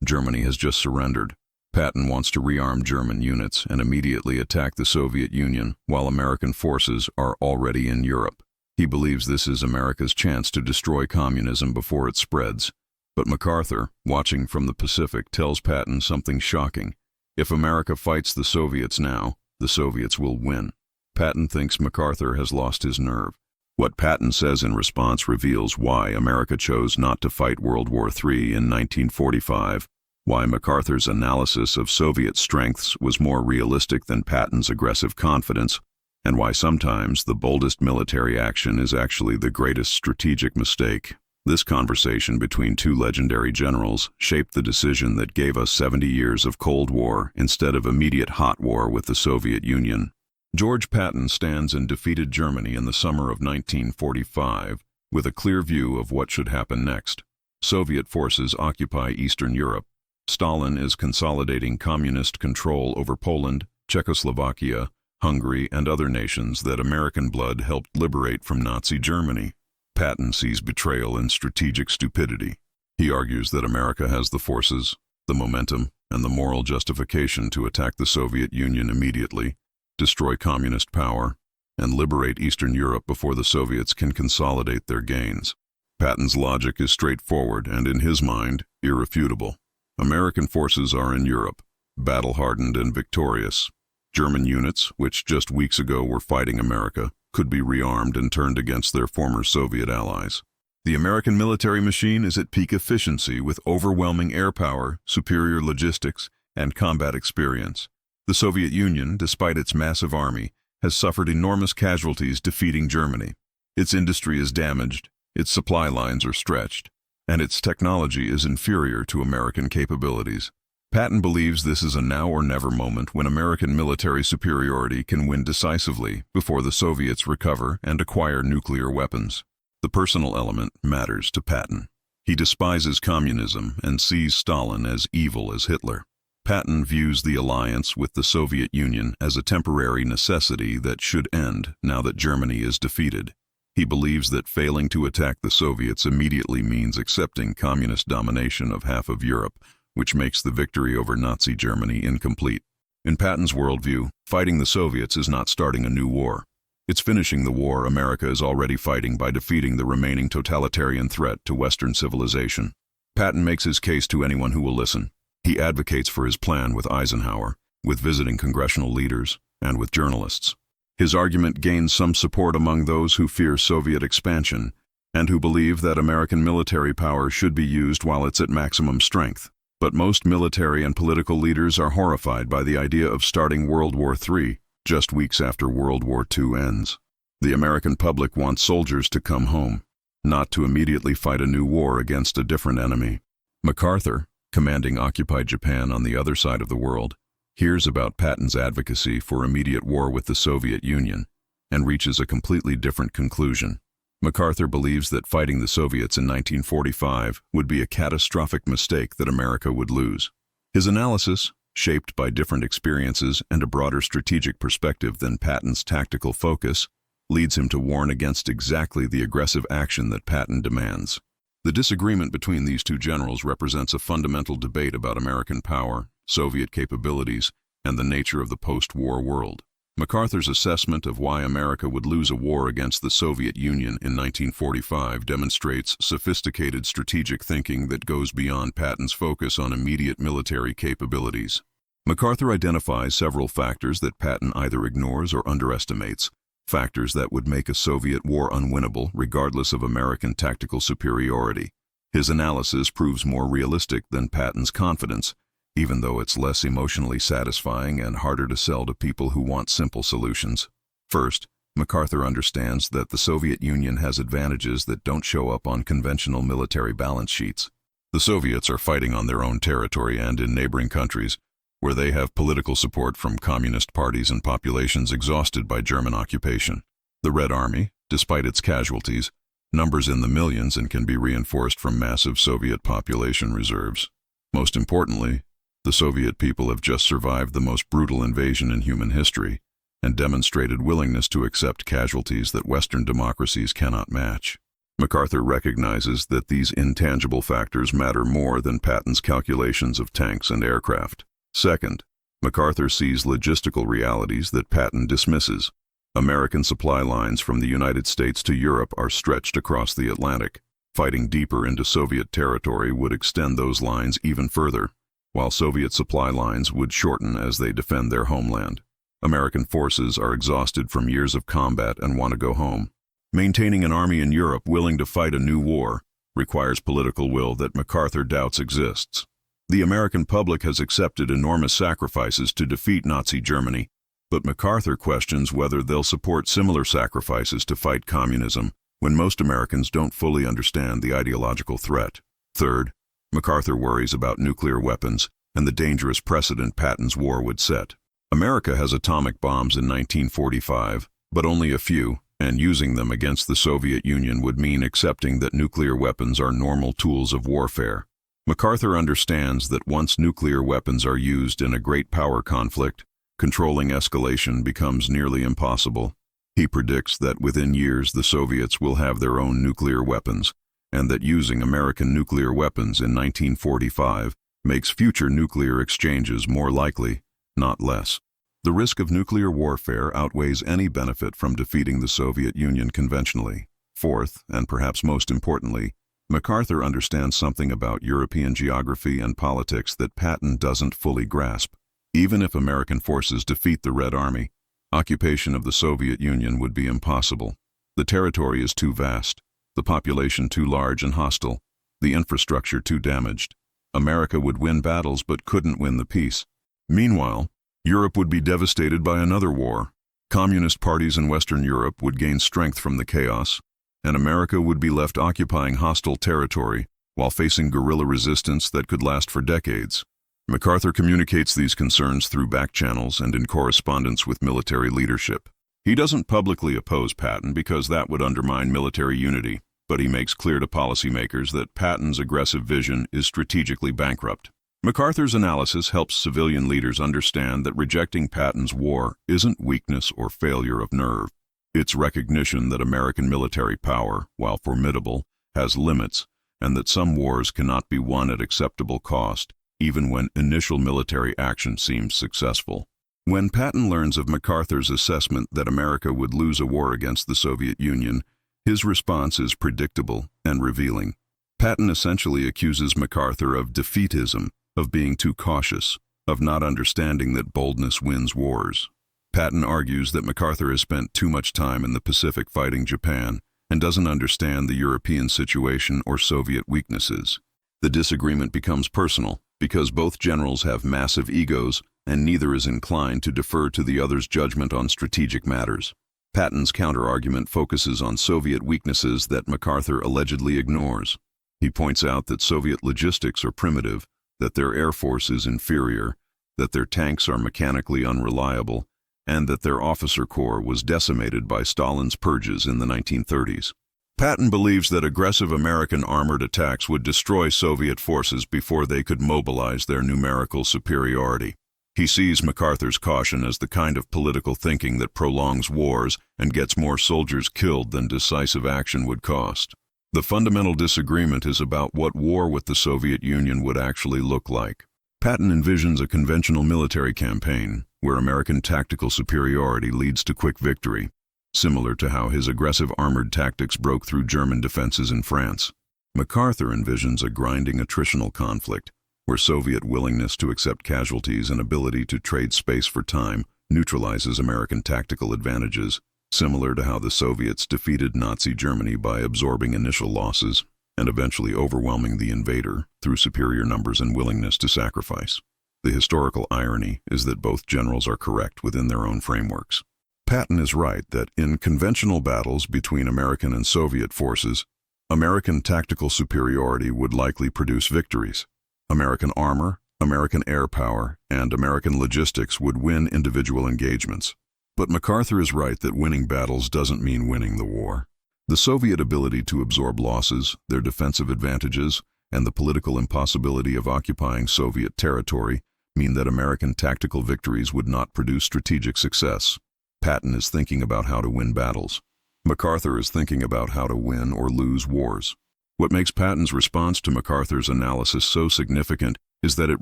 Germany has just surrendered. Patton wants to rearm German units and immediately attack the Soviet Union while American forces are already in Europe. He believes this is America's chance to destroy communism before it spreads. But MacArthur, watching from the Pacific, tells Patton something shocking. If America fights the Soviets now, the Soviets will win. Patton thinks MacArthur has lost his nerve. What Patton says in response reveals why America chose not to fight World War III in 1945, why MacArthur's analysis of Soviet strengths was more realistic than Patton's aggressive confidence, and why sometimes the boldest military action is actually the greatest strategic mistake. This conversation between two legendary generals shaped the decision that gave us 70 years of Cold War instead of immediate hot war with the Soviet Union. George Patton stands in defeated Germany in the summer of 1945 with a clear view of what should happen next. Soviet forces occupy Eastern Europe. Stalin is consolidating communist control over Poland, Czechoslovakia, Hungary, and other nations that American blood helped liberate from Nazi Germany. Patton sees betrayal in strategic stupidity. He argues that America has the forces, the momentum, and the moral justification to attack the Soviet Union immediately, destroy communist power, and liberate Eastern Europe before the Soviets can consolidate their gains. Patton's logic is straightforward and, in his mind, irrefutable. American forces are in Europe, battle-hardened and victorious. German units, which just weeks ago were fighting America, could be rearmed and turned against their former Soviet allies. The American military machine is at peak efficiency with overwhelming air power, superior logistics, and combat experience. The Soviet Union, despite its massive army, has suffered enormous casualties defeating Germany. Its industry is damaged, its supply lines are stretched, and its technology is inferior to American capabilities. Patton believes this is a now-or-never moment when American military superiority can win decisively before the Soviets recover and acquire nuclear weapons. The personal element matters to Patton. He despises communism and sees Stalin as evil as Hitler. Patton views the alliance with the Soviet Union as a temporary necessity that should end now that Germany is defeated. He believes that failing to attack the Soviets immediately means accepting communist domination of half of Europe, which makes the victory over Nazi Germany incomplete. In Patton's worldview, fighting the Soviets is not starting a new war. It's finishing the war America is already fighting by defeating the remaining totalitarian threat to Western civilization. Patton makes his case to anyone who will listen. He advocates for his plan with Eisenhower, with visiting congressional leaders, and with journalists. His argument gains some support among those who fear Soviet expansion and who believe that American military power should be used while it's at maximum strength. But most military and political leaders are horrified by the idea of starting World War III just weeks after World War II ends. The American public wants soldiers to come home, not to immediately fight a new war against a different enemy. MacArthur, commanding occupied Japan on the other side of the world, hears about Patton's advocacy for immediate war with the Soviet Union and reaches a completely different conclusion. MacArthur believes that fighting the Soviets in 1945 would be a catastrophic mistake that America would lose. His analysis, shaped by different experiences and a broader strategic perspective than Patton's tactical focus, leads him to warn against exactly the aggressive action that Patton demands. The disagreement between these two generals represents a fundamental debate about American power, Soviet capabilities, and the nature of the post-war world. MacArthur's assessment of why America would lose a war against the Soviet Union in 1945 demonstrates sophisticated strategic thinking that goes beyond Patton's focus on immediate military capabilities. MacArthur identifies several factors that Patton either ignores or underestimates, factors that would make a Soviet war unwinnable regardless of American tactical superiority. His analysis proves more realistic than Patton's confidence, even though it's less emotionally satisfying and harder to sell to people who want simple solutions. First, MacArthur understands that the Soviet Union has advantages that don't show up on conventional military balance sheets. The Soviets are fighting on their own territory and in neighboring countries, where they have political support from communist parties and populations exhausted by German occupation. The Red Army, despite its casualties, numbers in the millions and can be reinforced from massive Soviet population reserves. Most importantly, the Soviet people have just survived the most brutal invasion in human history and demonstrated willingness to accept casualties that Western democracies cannot match. MacArthur recognizes that these intangible factors matter more than Patton's calculations of tanks and aircraft. Second, MacArthur sees logistical realities that Patton dismisses. American supply lines from the United States to Europe are stretched across the Atlantic. Fighting deeper into Soviet territory would extend those lines even further, while Soviet supply lines would shorten as they defend their homeland. American forces are exhausted from years of combat and want to go home. Maintaining an army in Europe willing to fight a new war requires political will that MacArthur doubts exists. The American public has accepted enormous sacrifices to defeat Nazi Germany, but MacArthur questions whether they'll support similar sacrifices to fight communism when most Americans don't fully understand the ideological threat. Third, MacArthur worries about nuclear weapons and the dangerous precedent Patton's war would set. America has atomic bombs in 1945, but only a few, and using them against the Soviet Union would mean accepting that nuclear weapons are normal tools of warfare. MacArthur understands that once nuclear weapons are used in a great power conflict, controlling escalation becomes nearly impossible. He predicts that within years the Soviets will have their own nuclear weapons, and that using American nuclear weapons in 1945 makes future nuclear exchanges more likely, not less. The risk of nuclear warfare outweighs any benefit from defeating the Soviet Union conventionally. Fourth, and perhaps most importantly, MacArthur understands something about European geography and politics that Patton doesn't fully grasp. Even if American forces defeat the Red Army, occupation of the Soviet Union would be impossible. The territory is too vast, the population too large and hostile, the infrastructure too damaged. America would win battles but couldn't win the peace. Meanwhile, Europe would be devastated by another war. Communist parties in Western Europe would gain strength from the chaos, and America would be left occupying hostile territory while facing guerrilla resistance that could last for decades. MacArthur communicates these concerns through back channels and in correspondence with military leadership. He doesn't publicly oppose Patton because that would undermine military unity, but he makes clear to policymakers that Patton's aggressive vision is strategically bankrupt. MacArthur's analysis helps civilian leaders understand that rejecting Patton's war isn't weakness or failure of nerve. It's recognition that American military power, while formidable, has limits, and that some wars cannot be won at acceptable cost, even when initial military action seems successful. When Patton learns of MacArthur's assessment that America would lose a war against the Soviet Union, his response is predictable and revealing. Patton essentially accuses MacArthur of defeatism, of being too cautious, of not understanding that boldness wins wars. Patton argues that MacArthur has spent too much time in the Pacific fighting Japan and doesn't understand the European situation or Soviet weaknesses. The disagreement becomes personal because both generals have massive egos and neither is inclined to defer to the other's judgment on strategic matters. Patton's counterargument focuses on Soviet weaknesses that MacArthur allegedly ignores. He points out that Soviet logistics are primitive, that their air force is inferior, that their tanks are mechanically unreliable, and that their officer corps was decimated by Stalin's purges in the 1930s. Patton believes that aggressive American armored attacks would destroy Soviet forces before they could mobilize their numerical superiority. He sees MacArthur's caution as the kind of political thinking that prolongs wars and gets more soldiers killed than decisive action would cost. The fundamental disagreement is about what war with the Soviet Union would actually look like. Patton envisions a conventional military campaign where American tactical superiority leads to quick victory, similar to how his aggressive armored tactics broke through German defenses in France. MacArthur envisions a grinding attritional conflict where Soviet willingness to accept casualties and ability to trade space for time neutralizes American tactical advantages, similar to how the Soviets defeated Nazi Germany by absorbing initial losses and eventually overwhelming the invader through superior numbers and willingness to sacrifice. The historical irony is that both generals are correct within their own frameworks. Patton is right that in conventional battles between American and Soviet forces, American tactical superiority would likely produce victories. American armor, American air power, and American logistics would win individual engagements. But MacArthur is right that winning battles doesn't mean winning the war. The Soviet ability to absorb losses, their defensive advantages, and the political impossibility of occupying Soviet territory mean that American tactical victories would not produce strategic success. Patton is thinking about how to win battles. MacArthur is thinking about how to win or lose wars. What makes Patton's response to MacArthur's analysis so significant is that it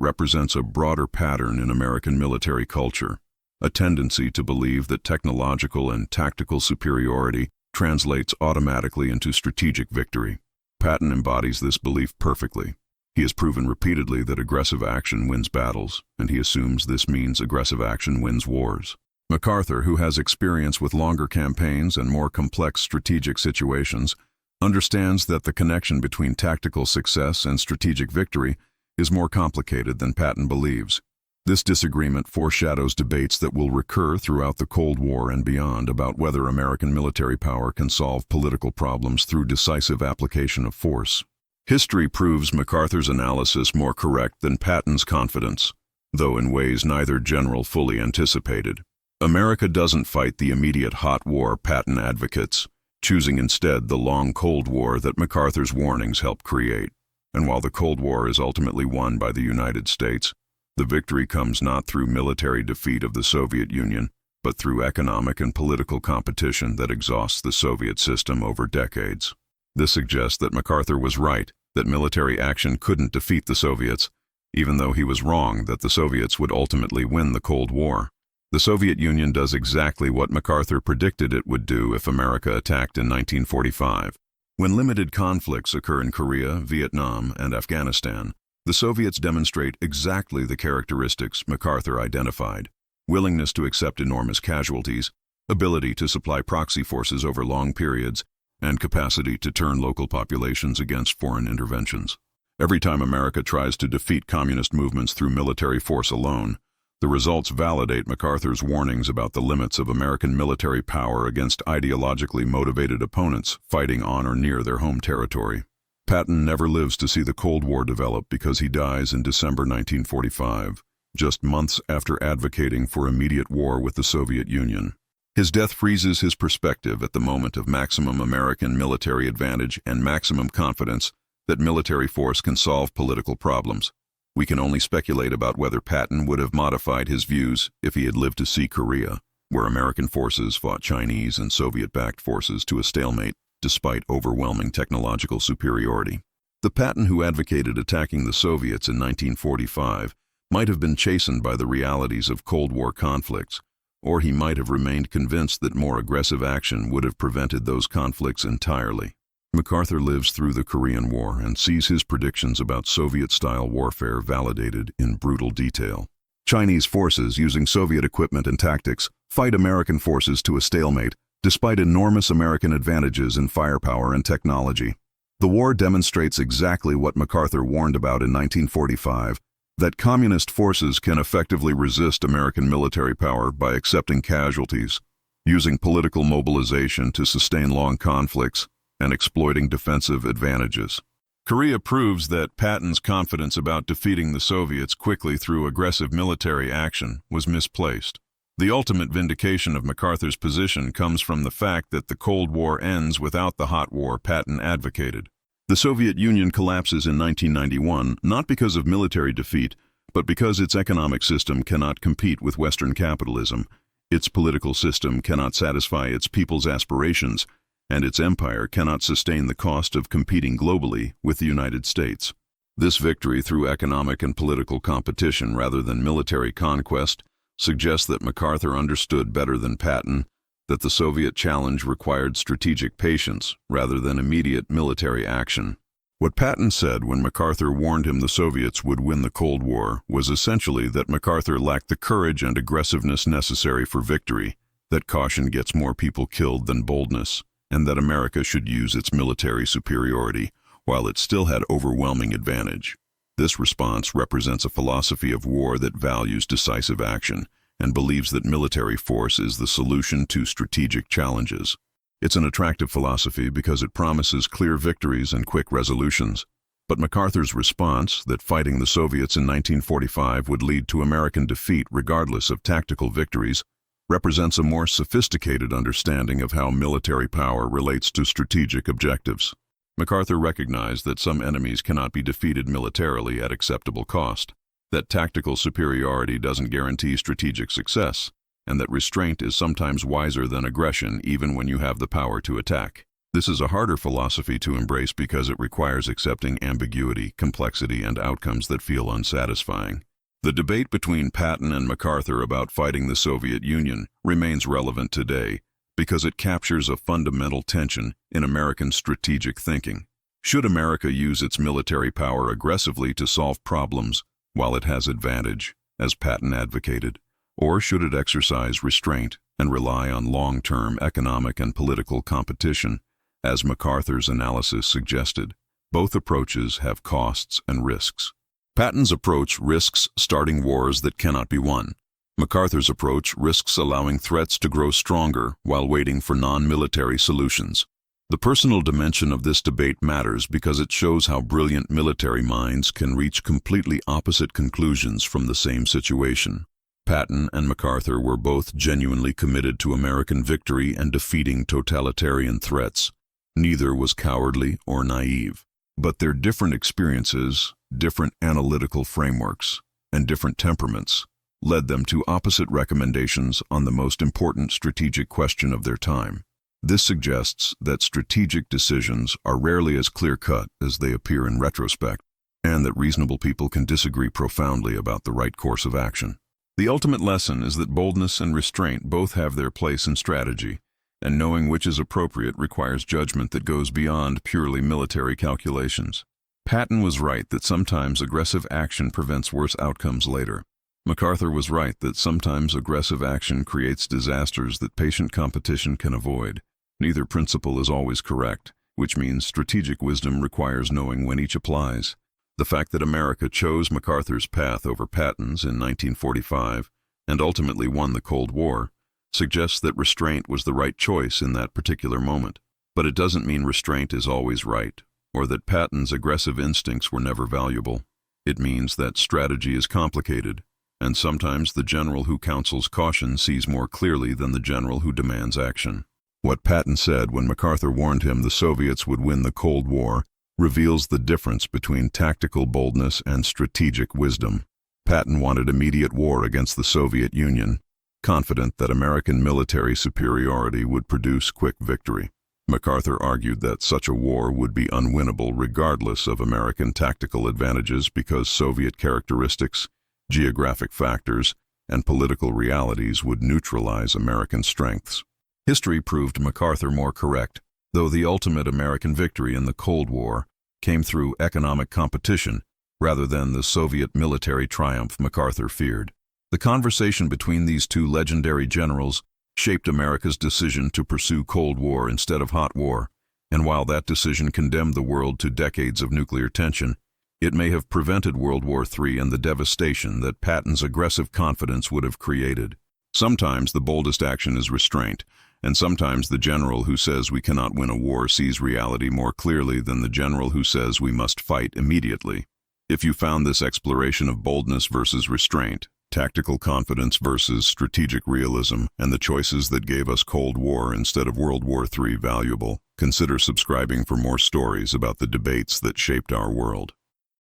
represents a broader pattern in American military culture, a tendency to believe that technological and tactical superiority translates automatically into strategic victory. Patton embodies this belief perfectly. He has proven repeatedly that aggressive action wins battles, and he assumes this means aggressive action wins wars. MacArthur, who has experience with longer campaigns and more complex strategic situations, understands that the connection between tactical success and strategic victory is more complicated than Patton believes. This disagreement foreshadows debates that will recur throughout the Cold War and beyond about whether American military power can solve political problems through decisive application of force. History proves MacArthur's analysis more correct than Patton's confidence, though in ways neither general fully anticipated. America doesn't fight the immediate hot war Patton advocates, choosing instead the long Cold War that MacArthur's warnings helped create. And while the Cold War is ultimately won by the United States, the victory comes not through military defeat of the Soviet Union, but through economic and political competition that exhausts the Soviet system over decades. This suggests that MacArthur was right, that military action couldn't defeat the Soviets, even though he was wrong that the Soviets would ultimately win the Cold War. The Soviet Union does exactly what MacArthur predicted it would do if America attacked in 1945. When limited conflicts occur in Korea, Vietnam, and Afghanistan, the Soviets demonstrate exactly the characteristics MacArthur identified: willingness to accept enormous casualties, ability to supply proxy forces over long periods, and capacity to turn local populations against foreign interventions. Every time America tries to defeat communist movements through military force alone, the results validate MacArthur's warnings about the limits of American military power against ideologically motivated opponents fighting on or near their home territory. Patton never lives to see the Cold War develop because he dies in December 1945, just months after advocating for immediate war with the Soviet Union. His death freezes his perspective at the moment of maximum American military advantage and maximum confidence that military force can solve political problems. We can only speculate about whether Patton would have modified his views if he had lived to see Korea, where American forces fought Chinese and Soviet-backed forces to a stalemate despite overwhelming technological superiority. The Patton who advocated attacking the Soviets in 1945 might have been chastened by the realities of Cold War conflicts, or he might have remained convinced that more aggressive action would have prevented those conflicts entirely. MacArthur lives through the Korean War and sees his predictions about Soviet-style warfare validated in brutal detail. Chinese forces, using Soviet equipment and tactics, fight American forces to a stalemate, despite enormous American advantages in firepower and technology. The war demonstrates exactly what MacArthur warned about in 1945, that communist forces can effectively resist American military power by accepting casualties, using political mobilization to sustain long conflicts, and exploiting defensive advantages. Korea proves that Patton's confidence about defeating the Soviets quickly through aggressive military action was misplaced. The ultimate vindication of MacArthur's position comes from the fact that the Cold War ends without the hot war Patton advocated. The Soviet Union collapses in 1991 not because of military defeat, but because its economic system cannot compete with Western capitalism, its political system cannot satisfy its people's aspirations, and its empire cannot sustain the cost of competing globally with the United States. This victory through economic and political competition rather than military conquest suggests that MacArthur understood better than Patton that the Soviet challenge required strategic patience rather than immediate military action. What Patton said when MacArthur warned him the Soviets would win the Cold War was essentially that MacArthur lacked the courage and aggressiveness necessary for victory, that caution gets more people killed than boldness, and that America should use its military superiority while it still had overwhelming advantage. This response represents a philosophy of war that values decisive action and believes that military force is the solution to strategic challenges. It's an attractive philosophy because it promises clear victories and quick resolutions. But MacArthur's response, that fighting the Soviets in 1945 would lead to American defeat regardless of tactical victories, represents a more sophisticated understanding of how military power relates to strategic objectives. MacArthur recognized that some enemies cannot be defeated militarily at acceptable cost, that tactical superiority doesn't guarantee strategic success, and that restraint is sometimes wiser than aggression even when you have the power to attack. This is a harder philosophy to embrace because it requires accepting ambiguity, complexity, and outcomes that feel unsatisfying. The debate between Patton and MacArthur about fighting the Soviet Union remains relevant today because it captures a fundamental tension in American strategic thinking. Should America use its military power aggressively to solve problems while it has advantage, as Patton advocated, or should it exercise restraint and rely on long-term economic and political competition, as MacArthur's analysis suggested? Both approaches have costs and risks. Patton's approach risks starting wars that cannot be won. MacArthur's approach risks allowing threats to grow stronger while waiting for non-military solutions. The personal dimension of this debate matters because it shows how brilliant military minds can reach completely opposite conclusions from the same situation. Patton and MacArthur were both genuinely committed to American victory and defeating totalitarian threats. Neither was cowardly or naive. But their different experiences, different analytical frameworks, and different temperaments led them to opposite recommendations on the most important strategic question of their time. This suggests that strategic decisions are rarely as clear-cut as they appear in retrospect, and that reasonable people can disagree profoundly about the right course of action. The ultimate lesson is that boldness and restraint both have their place in strategy, and knowing which is appropriate requires judgment that goes beyond purely military calculations. Patton was right that sometimes aggressive action prevents worse outcomes later. MacArthur was right that sometimes aggressive action creates disasters that patient competition can avoid. Neither principle is always correct, which means strategic wisdom requires knowing when each applies. The fact that America chose MacArthur's path over Patton's in 1945 and ultimately won the Cold War suggests that restraint was the right choice in that particular moment. But it doesn't mean restraint is always right, or that Patton's aggressive instincts were never valuable. It means that strategy is complicated, and sometimes the general who counsels caution sees more clearly than the general who demands action. What Patton said when MacArthur warned him the Soviets would win the Cold War reveals the difference between tactical boldness and strategic wisdom. Patton wanted immediate war against the Soviet Union, confident that American military superiority would produce quick victory. MacArthur argued that such a war would be unwinnable regardless of American tactical advantages because Soviet characteristics, geographic factors, and political realities would neutralize American strengths. History proved MacArthur more correct, though the ultimate American victory in the Cold War came through economic competition rather than the Soviet military triumph MacArthur feared. The conversation between these two legendary generals shaped America's decision to pursue Cold War instead of hot war, and while that decision condemned the world to decades of nuclear tension, it may have prevented World War III and the devastation that Patton's aggressive confidence would have created. Sometimes the boldest action is restraint, and sometimes the general who says we cannot win a war sees reality more clearly than the general who says we must fight immediately. If you found this exploration of boldness versus restraint, tactical confidence versus strategic realism, and the choices that gave us Cold War instead of World War III valuable, consider subscribing for more stories about the debates that shaped our world.